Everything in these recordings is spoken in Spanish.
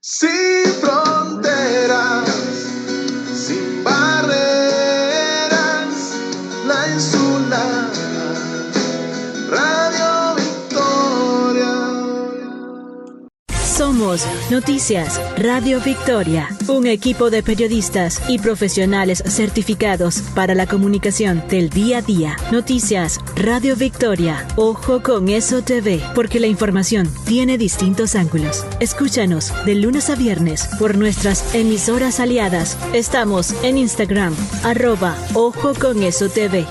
Sin fronteras, sin barreras, la insular Radio Victoria. Somos Noticias Radio Victoria, un equipo de periodistas y profesionales certificados para la comunicación del día a día. Noticias Radio Victoria. Ojo con eso TV, porque la información tiene distintos ángulos. Escúchanos de lunes a viernes por nuestras emisoras aliadas. Estamos en Instagram, @Ojo con eso TV.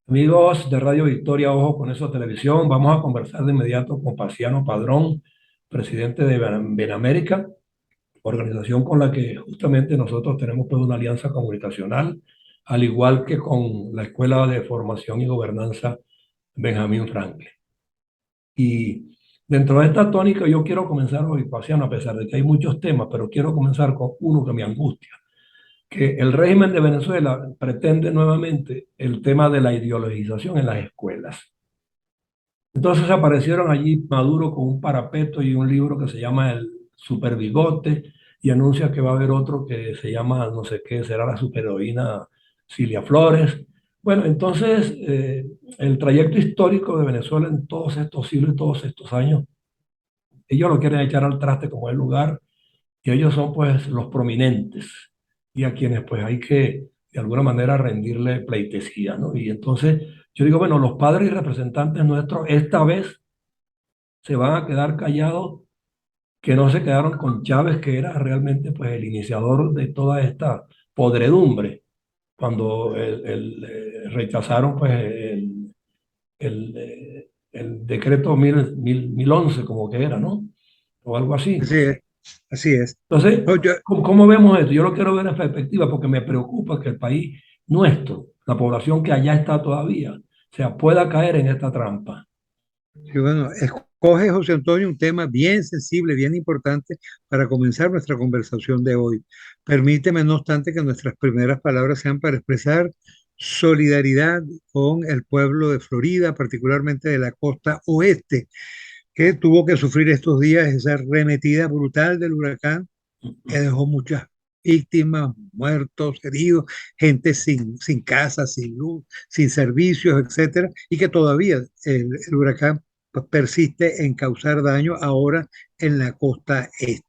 Amigos de Radio Victoria, Ojo con eso televisión, vamos a conversar de inmediato con Paciano Padrón, presidente de Benamérica, organización con la que justamente nosotros tenemos pues una alianza comunicacional, al igual que con la Escuela de Formación y Gobernanza Benjamín Franklin. Y dentro de esta tónica yo quiero comenzar hoy, Paciano, a pesar de que hay muchos temas, pero quiero comenzar con uno que me angustia, que el régimen de Venezuela pretende nuevamente el tema de la ideologización en las escuelas. Entonces aparecieron allí Maduro con un parapeto y un libro que se llama El Super Bigote y anuncia que va a haber otro que se llama no sé qué, será la superheroína Cilia Flores. Bueno, entonces el trayecto histórico de Venezuela en todos estos siglos y todos estos años, ellos lo quieren echar al traste como el lugar y ellos son pues los prominentes y a quienes pues hay que de alguna manera rendirle pleitesía, ¿no? Y entonces yo digo, bueno, los padres y representantes nuestros esta vez se van a quedar callados, que no se quedaron con Chávez, que era realmente pues el iniciador de toda esta podredumbre, cuando rechazaron pues el decreto 1011 como que era, ¿no? O algo así. Así es, así es. Entonces, No, yo, ¿cómo vemos esto? Yo lo quiero ver en perspectiva porque me preocupa que el país nuestro, la población que allá está todavía, o sea, pueda caer en esta trampa. sí, bueno, escoge José Antonio un tema bien sensible, bien importante para comenzar nuestra conversación de hoy. Permíteme, no obstante, que nuestras primeras palabras sean para expresar solidaridad con el pueblo de Florida, particularmente de la costa oeste, que tuvo que sufrir estos días esa arremetida brutal del huracán que dejó muchas víctimas, muertos, heridos, gente sin casa, sin luz, sin servicios, etcétera, y que todavía el huracán pues, persiste en causar daño ahora en la costa este.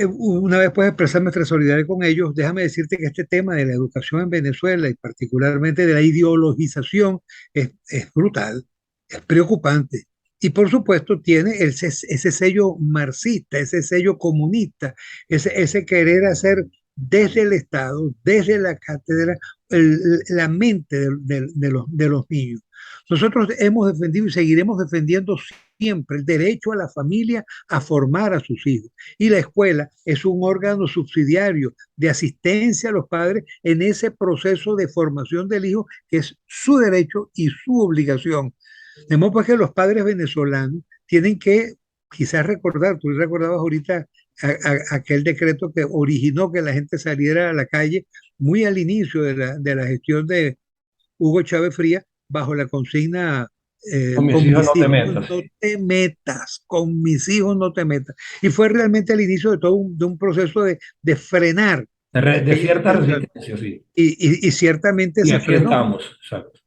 Una vez puedes expresar nuestra solidaridad con ellos, déjame decirte que este tema de la educación en Venezuela y particularmente de la ideologización es brutal, es preocupante. Y por supuesto tiene ese sello marxista, ese sello comunista, ese querer hacer desde el Estado, desde la cátedra, la mente de los niños. Nosotros hemos defendido y seguiremos defendiendo siempre el derecho a la familia a formar a sus hijos. Y la escuela es un órgano subsidiario de asistencia a los padres en ese proceso de formación del hijo, que es su derecho y su obligación. De modo pues que los padres venezolanos tienen que quizás recordar, tú recordabas ahorita aquel decreto que originó que la gente saliera a la calle muy al inicio de la gestión de Hugo Chávez Frías, bajo la consigna Con mis con hijos mis no te hijos metas. no te metas, con mis hijos no te metas. Y fue realmente el inicio de todo de un proceso de frenar De aquella cierta situación. resistencia, sí. Y ciertamente Y se aquí frenó, estamos, exacto.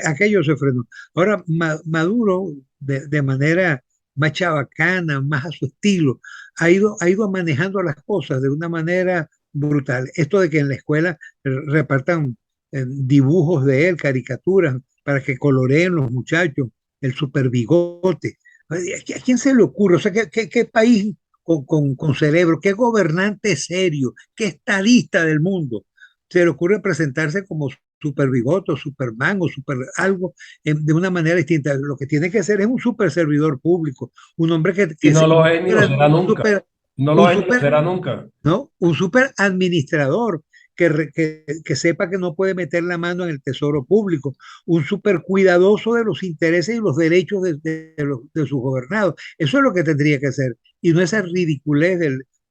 aquello se frenó. Ahora Maduro, de manera más chabacana, más a su estilo, ha ido manejando las cosas de una manera brutal. Esto de que en la escuela repartan dibujos de él, caricaturas, para que coloreen los muchachos, el super bigote. ¿A quién se le ocurre? O sea, qué país con cerebro, qué gobernante serio, qué estadista del mundo se le ocurre presentarse como super bigote, o Superman o super algo de una manera distinta? Lo que tiene que ser es un super servidor público, un hombre Y no lo un es ni lo será nunca. No lo un es ni lo super, será nunca. ¿no? Un super administrador que sepa que no puede meter la mano en el tesoro público, un super cuidadoso de los intereses y los derechos de sus gobernados. Eso es lo que tendría que hacer, y no esa ridiculez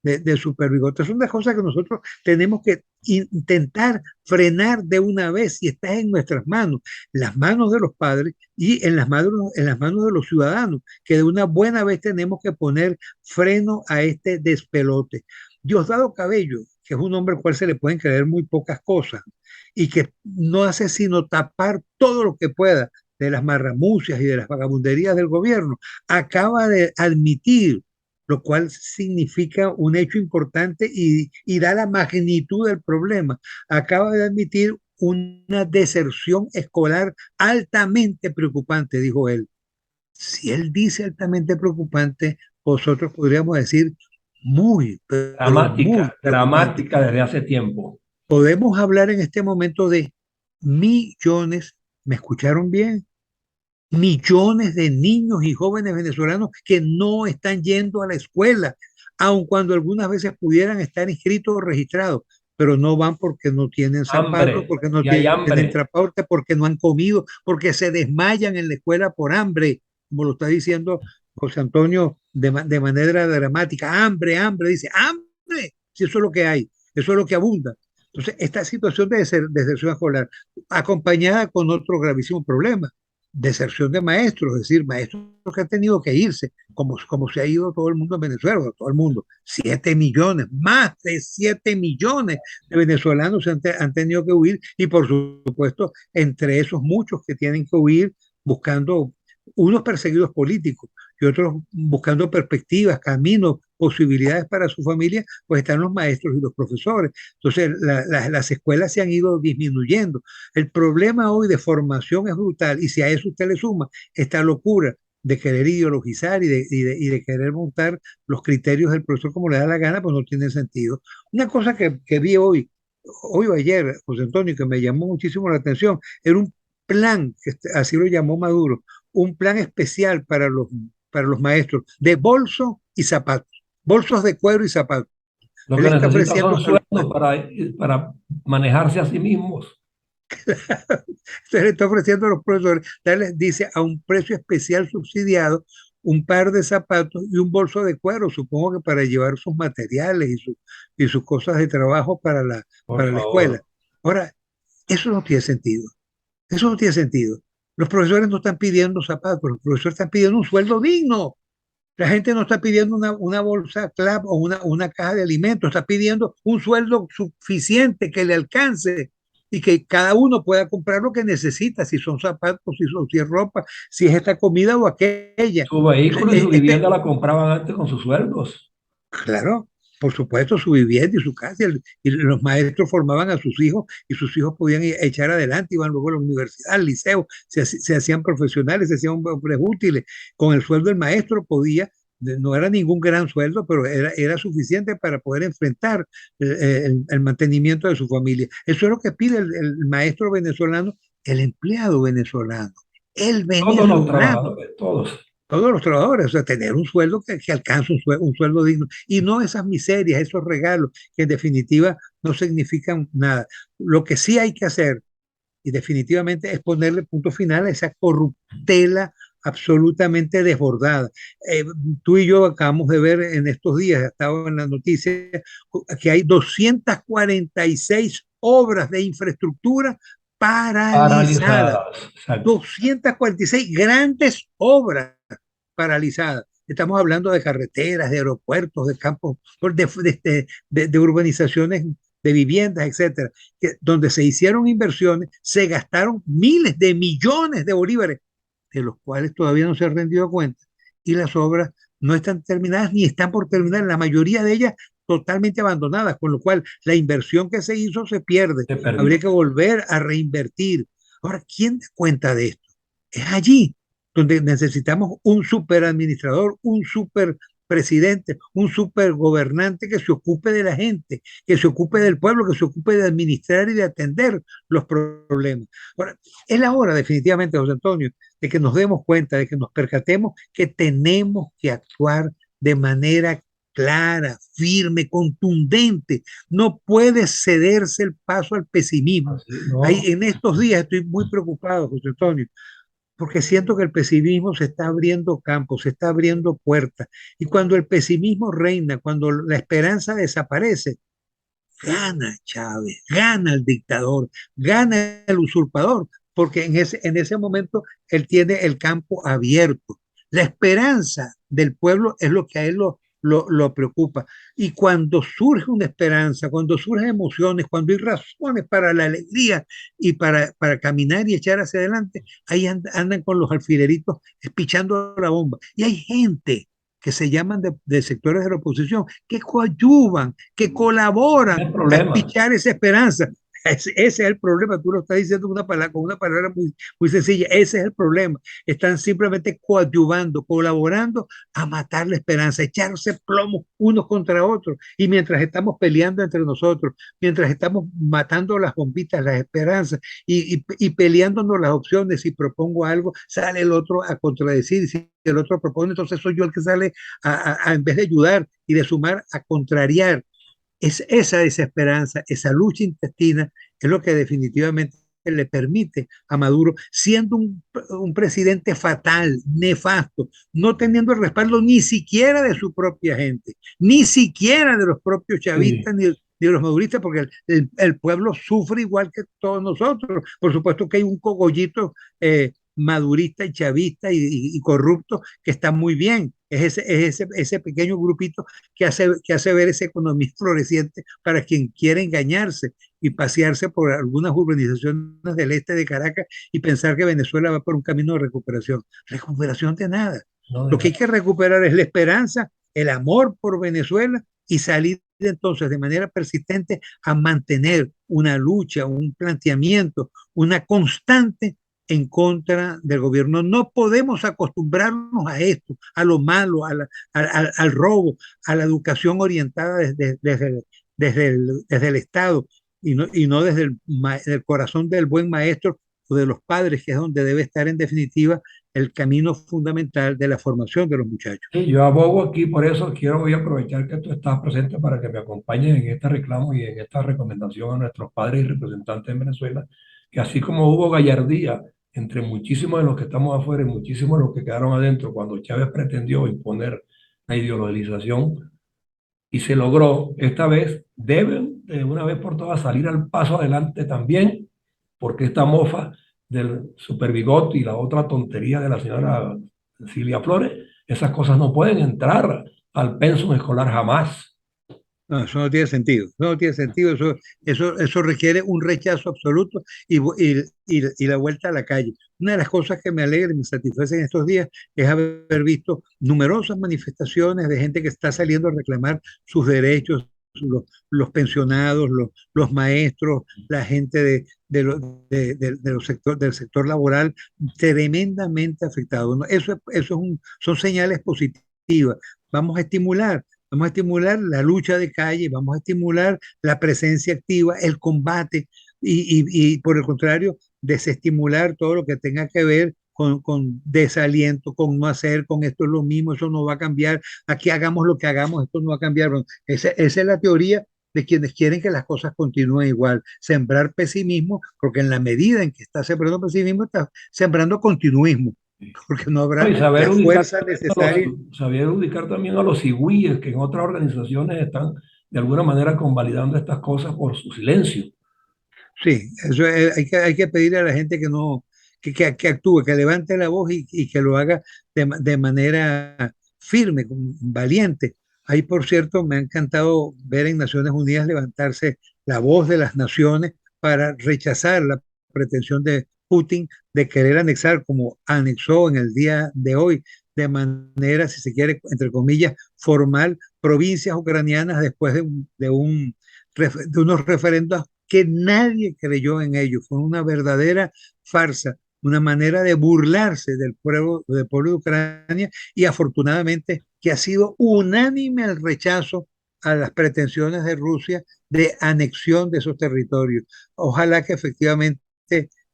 de superbigotes. Son las cosas que nosotros tenemos que intentar frenar de una vez y está en nuestras manos, las manos de los padres y en las manos de los ciudadanos, que de una buena vez tenemos que poner freno a este despelote. Diosdado Cabello, que es un hombre al cual se le pueden creer muy pocas cosas y que no hace sino tapar todo lo que pueda de las marramucias y de las vagabunderías del gobierno, acaba de admitir, lo cual significa un hecho importante y da la magnitud del problema, acaba de admitir una deserción escolar altamente preocupante, dijo él. Si él dice altamente preocupante, nosotros podríamos decir muy, pero muy Dramática, preocupante. dramática desde hace tiempo. Podemos hablar en este momento de millones, ¿me escucharon bien? Millones de niños y jóvenes venezolanos que no están yendo a la escuela, aun cuando algunas veces pudieran estar inscritos o registrados, pero no van porque no tienen zapatos, Hambre, porque no y hay tienen hambre. transporte, porque no han comido, porque se desmayan en la escuela por hambre, como lo está diciendo José Antonio de manera dramática. Hambre, hambre, dice, hambre, si eso es lo que hay, eso es lo que abunda. Entonces, esta situación de deserción escolar, acompañada con otro gravísimo problema, deserción de maestros, es decir, maestros que han tenido que irse, como se ha ido todo el mundo en Venezuela, todo el mundo, 7 millones, más de 7 millones de venezolanos han tenido que huir y por supuesto, entre esos muchos que tienen que huir buscando unos perseguidos políticos y otros buscando perspectivas, caminos, posibilidades para su familia, pues están los maestros y los profesores. Entonces, las escuelas se han ido disminuyendo. El problema hoy de formación es brutal y si a eso usted le suma esta locura de querer ideologizar y de querer montar los criterios del profesor como le da la gana, pues no tiene sentido. Una cosa que vi hoy o ayer, José Antonio, que me llamó muchísimo la atención, era un plan, así lo llamó Maduro, un plan especial para los maestros de bolso y zapatos, bolsos de cuero y zapatos. Lo Él que está necesitan son ofreciendo a los sueldos para manejarse a sí mismos. Se le está ofreciendo a los profesores, dice, a un precio especial subsidiado, un par de zapatos y un bolso de cuero, supongo que para llevar sus materiales y sus cosas de trabajo Por para la escuela. favor. Ahora, eso no tiene sentido. Eso no tiene sentido. Los profesores no están pidiendo zapatos, los profesores están pidiendo un sueldo digno. La gente no está pidiendo una bolsa CLAP o una caja de alimentos, está pidiendo un sueldo suficiente que le alcance y que cada uno pueda comprar lo que necesita, si son zapatos, si es ropa, si es esta comida o aquella. Su vehículo y su Este, vivienda la compraban antes con sus sueldos. claro, por supuesto, su vivienda y su casa, y los maestros formaban a sus hijos y sus hijos podían echar adelante, iban luego a la universidad, al liceo, se hacían profesionales, se hacían hombres útiles. Con el sueldo del maestro podía, no era ningún gran sueldo, pero era suficiente para poder enfrentar el mantenimiento de su familia. Eso es lo que pide el maestro venezolano, el empleado venezolano, el Todos los venezolano. trabajadores, todos. Todos los trabajadores, o sea, tener un sueldo que alcance un sueldo digno y no esas miserias, esos regalos que en definitiva no significan nada. Lo que sí hay que hacer, y definitivamente, es ponerle punto final a esa corruptela absolutamente desbordada. Tú y yo acabamos de ver en estos días, ha estado en la noticia, que hay 246 obras de infraestructura paralizadas. Paralizadas. Exacto. 246 grandes obras paralizadas. Estamos hablando de carreteras, de aeropuertos, de campos, de urbanizaciones, de viviendas, etcétera, donde se hicieron inversiones, se gastaron miles de millones de bolívares, de los cuales todavía no se han rendido cuenta, y las obras no están terminadas ni están por terminar, la mayoría de ellas totalmente abandonadas, con lo cual la inversión que se hizo se pierde, Se habría perdió. que volver a reinvertir. Ahora, ¿quién da cuenta de esto? Es allí donde necesitamos un super administrador, un super presidente, un super gobernante que se ocupe de la gente, que se ocupe del pueblo, que se ocupe de administrar y de atender los problemas. Ahora, es la hora definitivamente, José Antonio, de que nos demos cuenta, de que nos percatemos que tenemos que actuar de manera clara, firme, contundente. No puede cederse el paso al pesimismo. Así, no. En estos días estoy muy preocupado, José Antonio, porque siento que el pesimismo se está abriendo campo, se está abriendo puertas. Y cuando el pesimismo reina, cuando la esperanza desaparece, gana Chávez, gana el dictador, gana el usurpador, porque en ese momento él tiene el campo abierto. La esperanza del pueblo es lo que a él lo preocupa. Y cuando surge una esperanza, cuando surgen emociones, cuando hay razones para la alegría y para caminar y echar hacia adelante, ahí andan con los alfileritos espichando la bomba. Y hay gente que se llaman de sectores de la oposición, que coadyuvan, que No colaboran hay a problema. espichar esa esperanza. Ese es el problema, tú lo estás diciendo con una palabra muy sencilla, ese es el problema. Están simplemente coadyuvando, colaborando a matar la esperanza, echarse plomo unos contra otros. Y mientras estamos peleando entre nosotros, mientras estamos matando las bombitas, las esperanzas y peleándonos las opciones, si propongo algo, sale el otro a contradecir, si el otro propone, entonces soy yo el que sale en vez de ayudar y de sumar, a contrariar. Es esa desesperanza, esa lucha intestina, es lo que definitivamente le permite a Maduro, siendo un presidente fatal, nefasto, no teniendo el respaldo ni siquiera de su propia gente, ni siquiera de los propios chavistas, Sí. ni de los maduristas, porque el pueblo sufre igual que todos nosotros. Por supuesto que hay un cogollito madurista y chavista y corrupto que está muy bien. Ese pequeño grupito que hace ver esa economía floreciente para quien quiere engañarse y pasearse por algunas urbanizaciones del este de Caracas y pensar que Venezuela va por un camino de recuperación. Recuperación de nada. No, Lo que hay que recuperar es la esperanza, el amor por Venezuela y salir entonces de manera persistente a mantener una lucha, un planteamiento, una constante en contra del gobierno. No podemos acostumbrarnos a esto, a lo malo, al robo, a la educación orientada desde el Estado y no desde el corazón del buen maestro o de los padres, que es donde debe estar en definitiva el camino fundamental de la formación de los muchachos. sí, yo abogo aquí, por eso quiero voy a aprovechar que tú estás presente para que me acompañes en este reclamo y en esta recomendación a nuestros padres y representantes en Venezuela, que así como hubo gallardía entre muchísimos de los que estamos afuera y muchísimos de los que quedaron adentro cuando Chávez pretendió imponer la ideologización y se logró, esta vez deben de una vez por todas salir al paso adelante también, porque esta mofa del superbigote y la otra tontería de la señora Silvia Flores, esas cosas no pueden entrar al pensum escolar jamás. No, eso no tiene sentido, eso no tiene sentido, eso requiere un rechazo absoluto y la vuelta a la calle. Una de las cosas que me alegra y me satisface en estos días es haber visto numerosas manifestaciones de gente que está saliendo a reclamar sus derechos, los pensionados, los maestros, la gente del sector laboral, tremendamente afectado, ¿no? Son señales positivas. Vamos a estimular. Vamos a estimular la lucha de calle, vamos a estimular la presencia activa, el combate y por el contrario, desestimular todo lo que tenga que ver con desaliento, con no hacer, con esto es lo mismo, eso no va a cambiar, aquí hagamos lo que hagamos, esto no va a cambiar. Bueno, esa es la teoría de quienes quieren que las cosas continúen igual, sembrar pesimismo, porque en la medida en que está sembrando pesimismo, está sembrando continuismo, porque no No, habrá y saber la ubicar, fuerza a los, necesaria. saber ubicar también a los cigüíes que en otras organizaciones están de alguna manera convalidando estas cosas por su silencio. Sí, hay que pedirle a la gente que no, que actúe, que levante la voz y que lo haga de manera firme, valiente. Ahí, por cierto, me ha encantado ver en Naciones Unidas levantarse la voz de las naciones para rechazar la pretensión de Putin de querer anexar, como anexó en el día de hoy, de manera, si se quiere, entre comillas, formal, provincias ucranianas después de unos referendos que nadie creyó en ellos. Fue una verdadera farsa, una manera de burlarse del pueblo de Ucrania y afortunadamente que ha sido unánime el rechazo a las pretensiones de Rusia de anexión de esos territorios. Ojalá que efectivamente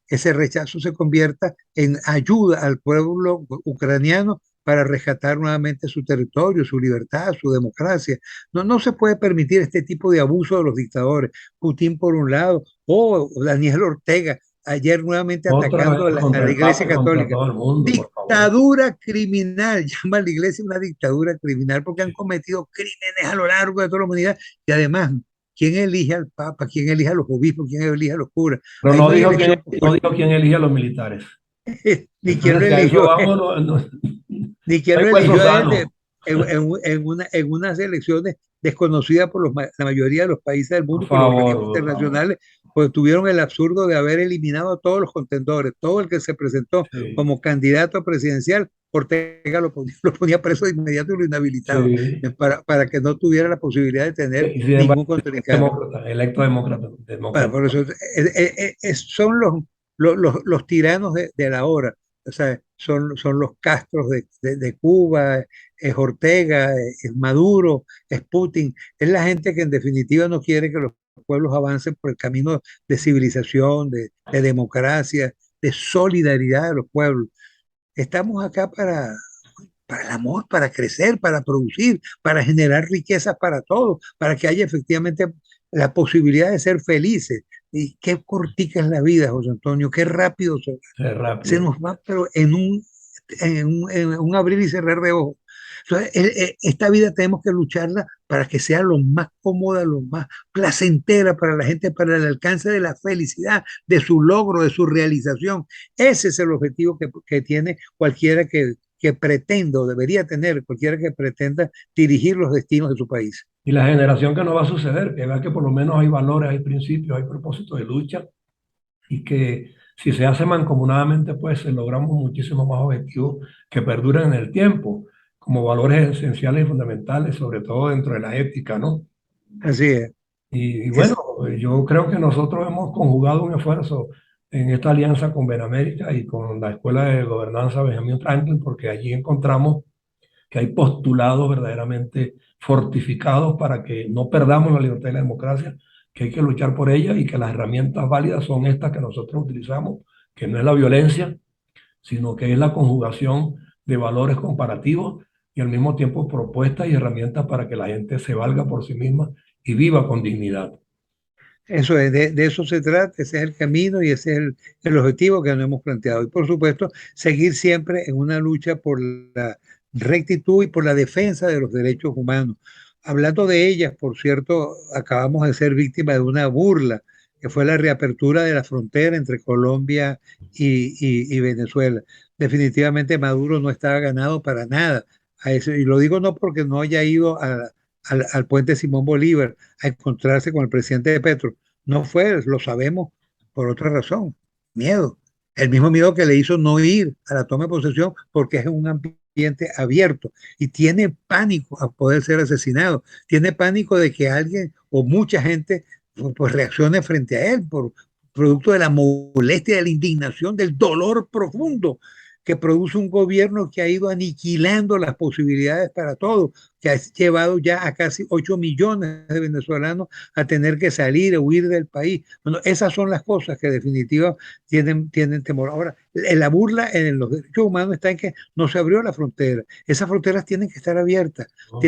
ese rechazo se convierta en ayuda al pueblo ucraniano para rescatar nuevamente su territorio, su libertad, su democracia. No se puede permitir este tipo de abuso de los dictadores. Putin por un lado, o Daniel Ortega, ayer nuevamente Otra atacando vez a contra la el Iglesia Papa y contra Católica. todo el mundo, por favor. Dictadura criminal, llama a la Iglesia una dictadura criminal porque han cometido crímenes a lo largo de toda la humanidad. Y además, ¿quién elige al Papa? ¿Quién elige a los obispos? ¿Quién elige a los curas? Pero Ahí no no hay dijo elección quién, no popular, dijo quién elige a los militares. ni quién Entonces, lo si a eso eligió, vamos, ni quién hay lo hueso eligió a él sano. en unas elecciones desconocidas por la mayoría de los países del Por mundo, por los favor, organismos por favor. internacionales, pues tuvieron el absurdo de haber eliminado a todos los contendores, todo el que se presentó Sí, como candidato presidencial, Ortega lo ponía preso de inmediato y lo inhabilitaba, sí. para que no tuviera la posibilidad de tener Y sin embargo, ningún contrincante. demócrata, electo demócrata, Bueno, demócrata. por eso son los tiranos de la hora. O sea, son los Castros de Cuba, es Ortega, es Maduro, es Putin. Es la gente que en definitiva no quiere que los pueblos avancen por el camino de civilización, de democracia, de solidaridad de los pueblos. Estamos acá para el amor, para crecer, para producir, para generar riquezas para todos, para que haya efectivamente la posibilidad de ser felices. Y qué cortica es la vida, José Antonio, qué rápido Es se rápido. nos va, pero en un abrir y cerrar de ojos. Entonces, esta vida tenemos que lucharla para que sea lo más cómoda, lo más placentera para la gente, para el alcance de la felicidad, de su logro, de su realización. Ese es el objetivo que tiene cualquiera que pretenda o debería tener cualquiera que pretenda dirigir los destinos de su país. Y la generación que no va a suceder, que vea que por lo menos hay valores, hay principios, hay propósitos de lucha y que si se hace mancomunadamente, pues logramos muchísimos más objetivos que perduren en el tiempo, como valores esenciales y fundamentales, sobre todo dentro de la ética, ¿no? Así es. Y bueno, Es, yo creo que nosotros hemos conjugado un esfuerzo en esta alianza con Benamérica y con la Escuela de Gobernanza Benjamin Franklin, porque allí encontramos que hay postulados verdaderamente fortificados para que no perdamos la libertad y la democracia, que hay que luchar por ella y que las herramientas válidas son estas que nosotros utilizamos, que no es la violencia, sino que es la conjugación de valores comparativos y al mismo tiempo propuestas y herramientas para que la gente se valga por sí misma y viva con dignidad. Eso es, de eso se trata, ese es el camino y ese es el objetivo que nos hemos planteado. Y por supuesto, seguir siempre en una lucha por la rectitud y por la defensa de los derechos humanos. Hablando de ellas, por cierto, acabamos de ser víctimas de una burla, que fue la reapertura de la frontera entre Colombia y Venezuela. Definitivamente Maduro no estaba ganado para nada a eso. Y lo digo no porque no haya ido al puente Simón Bolívar a encontrarse con el presidente de Petro. No fue, lo sabemos por otra razón, miedo. El mismo miedo que le hizo no ir a la toma de posesión porque es un ambiente abierto y tiene pánico a poder ser asesinado. Tiene pánico de que alguien o mucha gente pues reaccione frente a él por producto de la molestia, de la indignación, del dolor profundo que produce un gobierno que ha ido aniquilando las posibilidades para todos, que ha llevado ya a casi 8 millones de venezolanos a tener que salir o huir del país. Bueno, esas son las cosas que definitivamente tienen temor. Ahora, la burla en los derechos humanos está en que no se abrió la frontera. Esas fronteras tienen que estar abiertas. ¿No?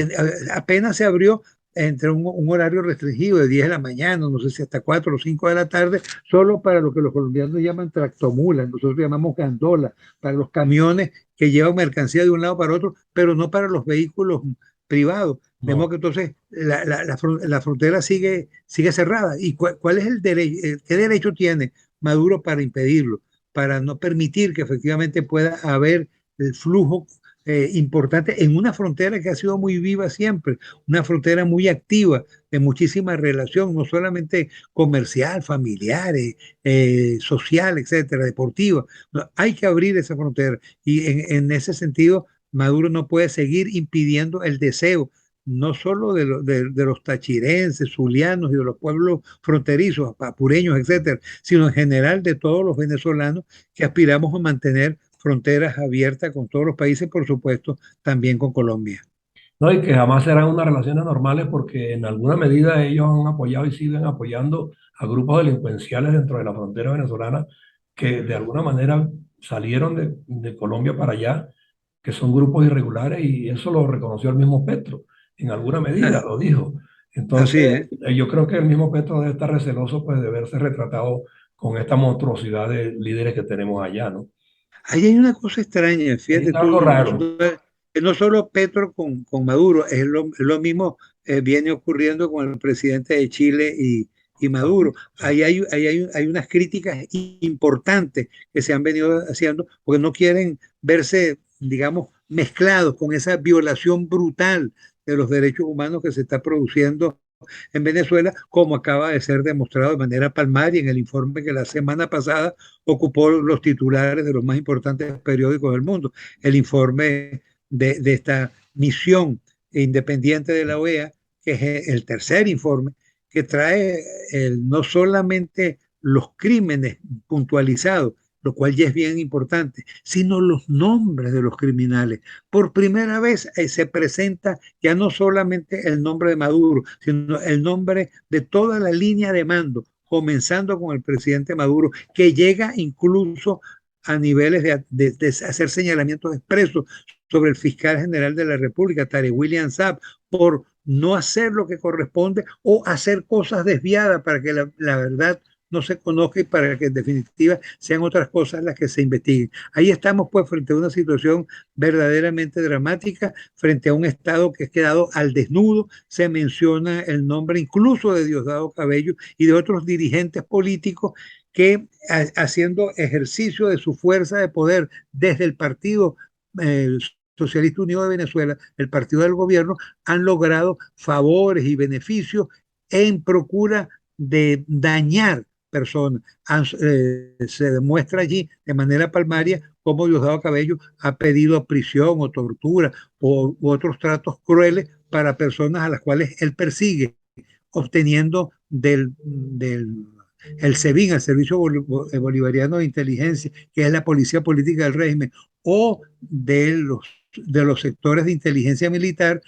Apenas se abrió entre un horario restringido de 10 de la mañana, no sé si hasta 4 o 5 de la tarde, solo para lo que los colombianos llaman tractomulas, nosotros llamamos gandola, para los camiones que llevan mercancía de un lado para otro, pero no para los vehículos privados. De modo No. que entonces la frontera sigue cerrada. ¿Y cuál es el derecho? ¿Qué derecho tiene Maduro para impedirlo? Para no permitir que efectivamente pueda haber el flujo importante en una frontera que ha sido muy viva siempre, una frontera muy activa, de muchísima relación, no solamente comercial, familiar, social, etcétera, deportiva. No, hay que abrir esa frontera y en ese sentido Maduro no puede seguir impidiendo el deseo no solo de los tachirenses, zulianos y de los pueblos fronterizos, apureños, etcétera, sino en general de todos los venezolanos que aspiramos a mantener fronteras abiertas con todos los países, por supuesto, también con Colombia. No, y que jamás serán unas relaciones normales porque en alguna medida ellos han apoyado y siguen apoyando a grupos delincuenciales dentro de la frontera venezolana que de alguna manera salieron de Colombia para allá, que son grupos irregulares y eso lo reconoció el mismo Petro, en alguna medida Ah, lo dijo. así Entonces, es. yo creo que el mismo Petro debe estar receloso pues, de verse retratado con esta monstruosidad de líderes que tenemos allá, ¿no? Ahí hay una cosa extraña, Es fíjate algo tú, raro. no solo Petro con Maduro, lo mismo viene ocurriendo con el presidente de Chile y Maduro. Hay unas críticas importantes que se han venido haciendo porque no quieren verse, digamos, mezclados con esa violación brutal de los derechos humanos que se está produciendo en Venezuela, como acaba de ser demostrado de manera palmaria en el informe que la semana pasada ocupó los titulares de los más importantes periódicos del mundo, el informe de esta misión independiente de la OEA, que es el tercer informe, que trae no solamente los crímenes puntualizados, lo cual ya es bien importante, sino los nombres de los criminales. Por primera vez se presenta ya no solamente el nombre de Maduro, sino el nombre de toda la línea de mando, comenzando con el presidente Maduro, que llega incluso a niveles de hacer señalamientos expresos sobre el fiscal general de la República, Tarek William Saab, por no hacer lo que corresponde o hacer cosas desviadas para que la verdad no se conozca y para que en definitiva sean otras cosas las que se investiguen. Ahí estamos pues frente a una situación verdaderamente dramática, frente a un Estado que ha quedado al desnudo. Se menciona el nombre incluso de Diosdado Cabello y de otros dirigentes políticos que haciendo ejercicio de su fuerza de poder desde el Partido Socialista Unido de Venezuela, el partido del gobierno, han logrado favores y beneficios en procura de dañar personas. Se demuestra allí de manera palmaria cómo Diosdado Cabello ha pedido prisión o tortura u otros tratos crueles para personas a las cuales él persigue, obteniendo el SEBIN, el Servicio Bolivariano de Inteligencia, que es la policía política del régimen, o de los sectores de inteligencia militar,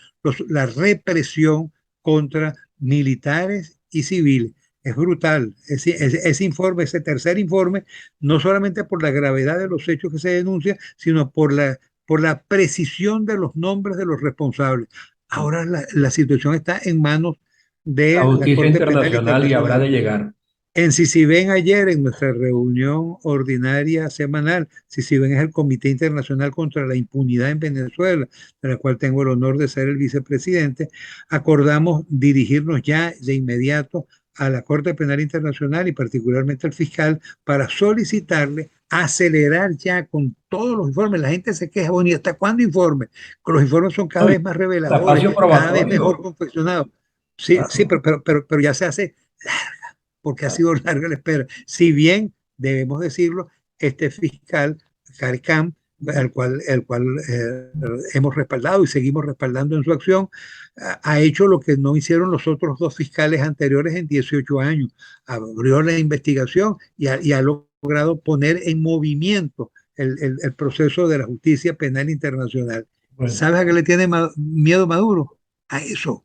la represión contra militares y civiles. Es brutal. Ese informe, ese tercer informe, no solamente por la gravedad de los hechos que se denuncian, sino por la precisión de los nombres de los responsables. Ahora la situación está en manos de La la justicia Corte Penal internacional y habrá Internacional. de llegar. En Sisiben ayer, en nuestra reunión ordinaria semanal, Sisiben es el Comité Internacional contra la Impunidad en Venezuela, de la cual tengo el honor de ser el vicepresidente, acordamos dirigirnos ya de inmediato a la Corte Penal Internacional y particularmente al fiscal para solicitarle acelerar ya con todos los informes. La gente se queja, bueno, ¿y hasta cuándo informe? Los informes son cada vez más reveladores, cada vez mejor confeccionados. Sí, sí, pero ya se hace porque ha sido larga la espera. Si bien, debemos decirlo, este fiscal, CARICAM, el cual hemos respaldado y seguimos respaldando en su acción, ha hecho lo que no hicieron los otros dos fiscales anteriores en 18 años. Abrió la investigación y ha logrado poner en movimiento el proceso de la justicia penal internacional. Bueno. ¿Sabes a qué le tiene miedo Maduro? A eso,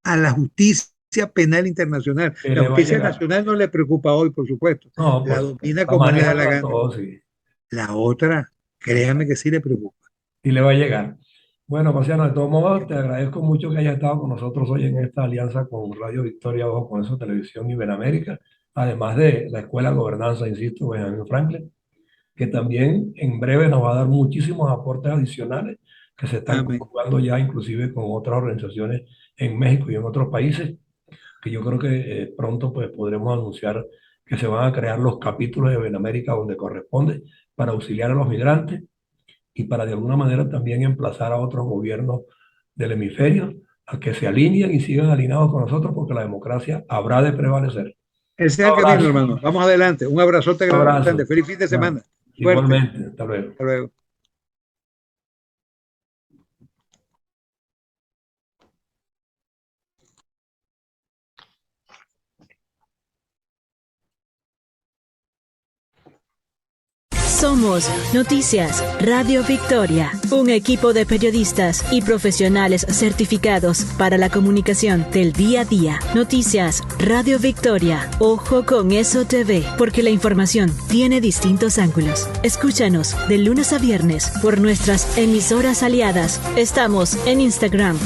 a la justicia penal internacional. La justicia nacional no le preocupa hoy, por supuesto. No, la domina como le da la gana. Sí. La otra, créame que sí le preocupa. Y le va a llegar. Bueno, Marciano, de todos modos, te agradezco mucho que hayas estado con nosotros hoy en esta alianza con Radio Victoria, Ojo con Eso, Televisión y Iberoamérica, además de la Escuela de Gobernanza, insisto, Benjamin Franklin, que también en breve nos va a dar muchísimos aportes adicionales que se están conjugando ya inclusive con otras organizaciones en México y en otros países, que yo creo que pronto pues podremos anunciar que se van a crear los capítulos de Iberoamérica donde corresponde para auxiliar a los migrantes y para de alguna manera también emplazar a otros gobiernos del hemisferio a que se alineen y sigan alineados con nosotros porque la democracia habrá de prevalecer. Ese es el camino, hermano. Vamos adelante. Un abrazote grande. Feliz fin de semana. Igualmente. Hasta luego. Hasta luego. Somos Noticias Radio Victoria, un equipo de periodistas y profesionales certificados para la comunicación del día a día. Noticias Radio Victoria, Ojo con Eso TV, porque la información tiene distintos ángulos. Escúchanos de lunes a viernes por nuestras emisoras aliadas. Estamos en Instagram,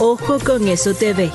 @Ojo con Eso TV.